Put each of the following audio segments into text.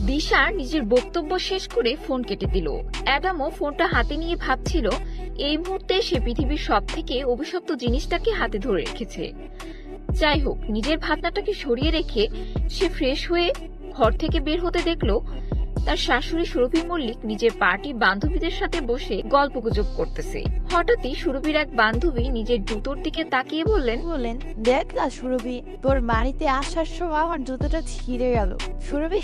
দিশা নিজের বক্তব্য শেষ করে ফোন কেটে দিল। অ্যাডামও ফোনটা হাতে নিয়ে ভাবছিল এই মুহূর্তে সে পৃথিবীর সব থেকে অভিশপ্ত জিনিসটাকে হাতে ধরে রেখেছে। যাই হোক, নিজের ভাবনাটাকে সরিয়ে রেখে সে ফ্রেশ হয়ে ঘর থেকে বের হতে দেখলো তার শাশুড়ি সুরভি মল্লিক নিজের পার্টি বান্ধবীদের সাথে বসে গল্পগুজব করতেছে। হঠাৎই সুরভির এক বান্ধবী নিজের জুতোর দিকে তাকিয়ে বললেন, দেখ না সুরভি, তোর বাড়িতে আসার সময় আমার জুতোটা ছিঁড়ে গেল। সুরভি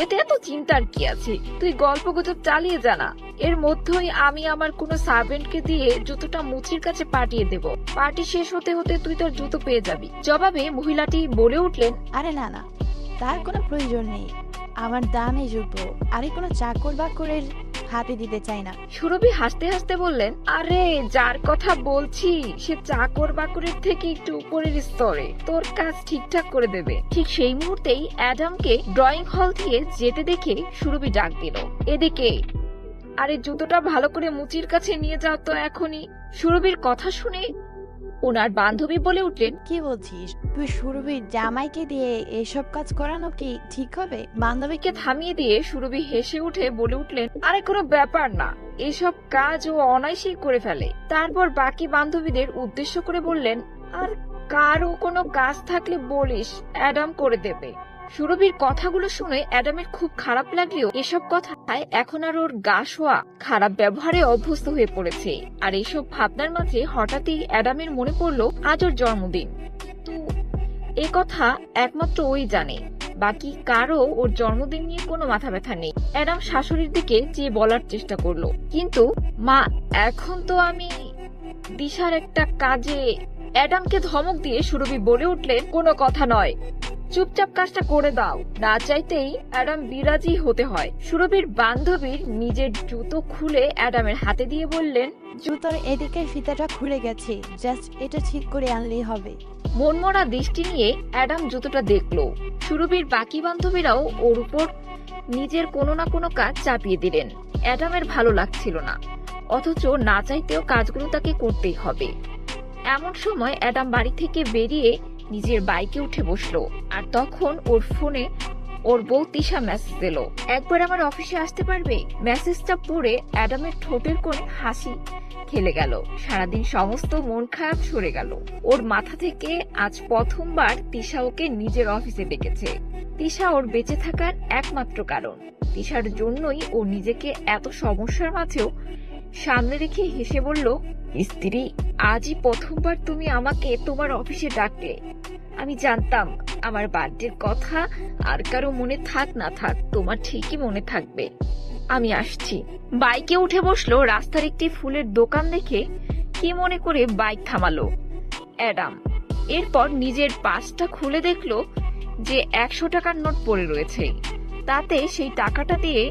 এতে এত চিন্তার কি আছে, তুই গল্পগুজব চালিয়ে জানা। এর মধ্যেই আমি আমার কোনো সার্ভেন্টকে দিয়ে জুতোটা মুচির কাছে পাঠিয়ে দেব। পার্টি শেষ হতে হতে তুই তোর জুতো পেয়ে যাবি। জবাবে মহিলাটি বলে উঠলেন, আরে না না, তার কোনো প্রয়োজন নেই। আমার দামি জুতো, আরে কোনো চাকর বাকরের হাতে দিতে চাই না। সুরভি হাসতে হাসতে বললেন, আরে যার কথা বলছি সে চাকর বাকরের থেকে একটু উপরের স্তরে, তোর কাজ ঠিকঠাক করে দেবে। ঠিক সেই মুহূর্তেই অ্যাডামকে ড্রয়িং হল থেকে যেতে দেখে সুরভি ডাক দিল, এদিকে। আরে জুতোটা ভালো করে মুচির কাছে নিয়ে যাও তো এখনই। সুরভির কথা শুনে ওনার বান্ধবী বলে উঠলেন, কি বলছিস তুই? সুরভির জামাইকে দিয়ে এসব কাজ করানো কি ঠিক হবে? বান্ধবীকে থামিয়ে দিয়ে সুরভি হেসে উঠে বলে উঠলেন, আরে কোনো ব্যাপার না, এসব কাজ ও অনায়াসেই করে ফেলে। তারপর বাকি বান্ধবীদের উদ্দেশ্য করে বললেন, আর কারো কোনো কাজ থাকলে বলিস, অ্যাডাম করে দেবে। সুরভির কথাগুলো শুনে অ্যাডামের খুব খারাপ লাগলেও এসব কথায় এখন আর ওর গা শোয়া খারাপ ব্যবহারে অভ্যস্ত হয়ে পড়েছে। আর এইসব ভাবনার মাঝে হঠাৎই অ্যাডামের মনে পড়লো আজ ওর জন্মদিন। তো এ কথা একমাত্র ওই জানে, বাকি কারো ওর জন্মদিন নিয়ে কোনো মাথা ব্যথা নেই। অ্যাডাম শাশুড়ির দিকে চেয়ে বলার চেষ্টা করলো, কিন্তু মা এখন তো আমি দিশার একটা কাজে। অ্যাডামকে ধমক দিয়ে সুরভি বলে উঠলেন, কোনো কথা নয়, চুপচাপ কাজটা করে দাও। না চাইতেই অ্যাডাম বিরাজি হতে হয়। সুরভির বান্ধবীর নিজের জুতো খুলে অ্যাডামের হাতে দিয়ে বললেন, জুতোর এদিকের ফিতাটা খুলে গেছে, জাস্ট এটা ঠিক করে আনলেই হবে। মনমরা দৃষ্টি নিয়ে অ্যাডাম জুতোটা দেখলো। সুরভির বাকি বান্ধবীরাও ওর উপর নিজের কোনো না কোনো কাজ চাপিয়ে দিলেন। অ্যাডামের ভালো লাগছিল না, অথচ না চাইতেও কাজগুলো তাকে করতেই হবে। এমন সময় অ্যাডাম বাড়ি থেকে বেরিয়ে নিজের বাইকে উঠে বসলো। আর তখন ওর ফোনে ওর বউ তিশা মেসেজ দিল, একবার আমার অফিসে আসতে পারবে? মেসেজটা পড়ে অ্যাডামের ঠোঁটের কোণে হাসি খেলে গেল। সারাদিন সমস্ত মন খারাপ সরে গেল। ওর মাথা থেকে আজ প্রথমবার তিশা ওকে নিজের অফিসে ডেকেছে। তিশা ওর বেঁচে থাকার একমাত্র কারণ। তিশার জন্যই ও নিজেকে এত সমস্যার মাঝেও সামনে রেখে হেসে বলল, স্ত্রী, আজই প্রথমবার তুমি আমাকে তোমার অফিসে ডাকলে। আমি জানতাম আমার বার্থডের কথা আর কারো মনে থাক না থাক, তোমার ঠিকই মনে থাকবে। আমি আসছি। বাইকে উঠে বসলো। রাস্তার একটি ফুলের দোকান দেখে কি মনে করে বাইক থামালো অ্যাডাম। এরপর নিজের পাসটা খুলে দেখলো যে 100 টাকার নোট পড়ে রয়েছে। তাতে সেই টাকাটা দিয়ে